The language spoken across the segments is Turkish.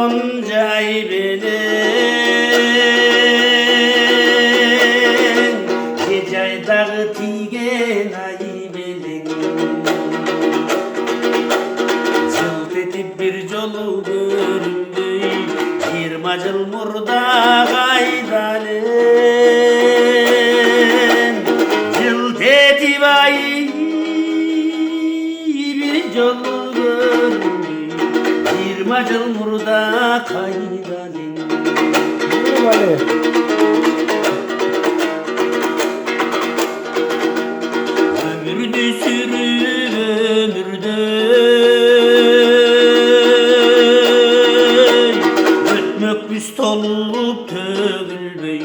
Goncay bilen Gecaydağı tigen ay bilen Cılt etip bir jolu göründü 20 yıl murda kaydalen Cılt etip ay bir jolu göründü 20 yıl murda kaydalen Vale. Ömrünü sürüp ömürde Ötmök büst olup tөгülbey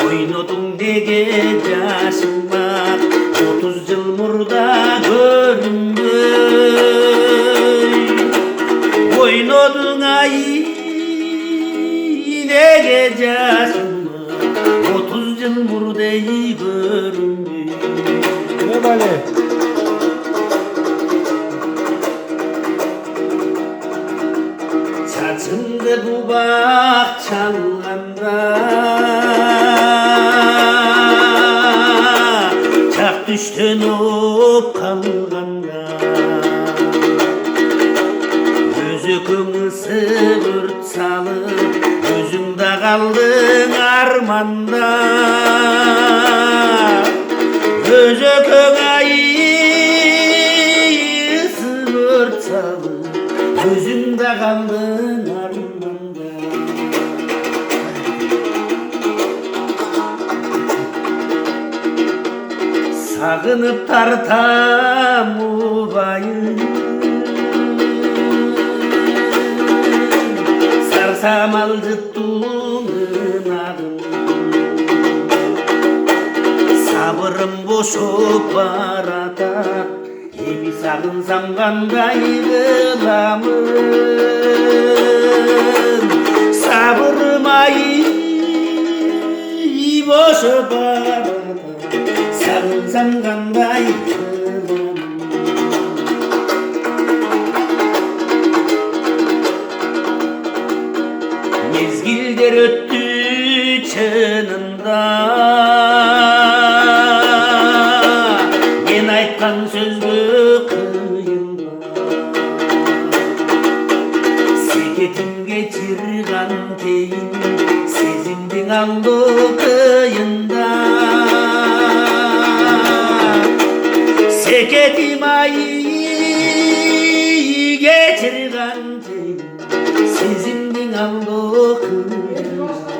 Oynadın dege yaşın bak 30 yıl murda görünbey Oynadın ay dege yaşın bak 30 yıl murdayı görünbey Ne vale? Saçımda bu bahçalanda Çak düştün olup kalganda Gözükümü sıvırt salıp Gözümde kaldın armanda Gözüküm ayı sıvırt salıp Gözümde kaldın armanda Sağınıp tartam ubayı Sarsam alcıttığın ağın Sabırım boşup barata Ebi sağınsam kanday kılamın Sabırım ayı boşup barata Sağınsam kanday kılamın Mezgilder öttü çınında Ben aytkan sözgü kıyılma Seketim geçirgan teyin Sezimdin aldı kıyında Seketim ayı geçirgan teyin Sezimdin aldı kıyında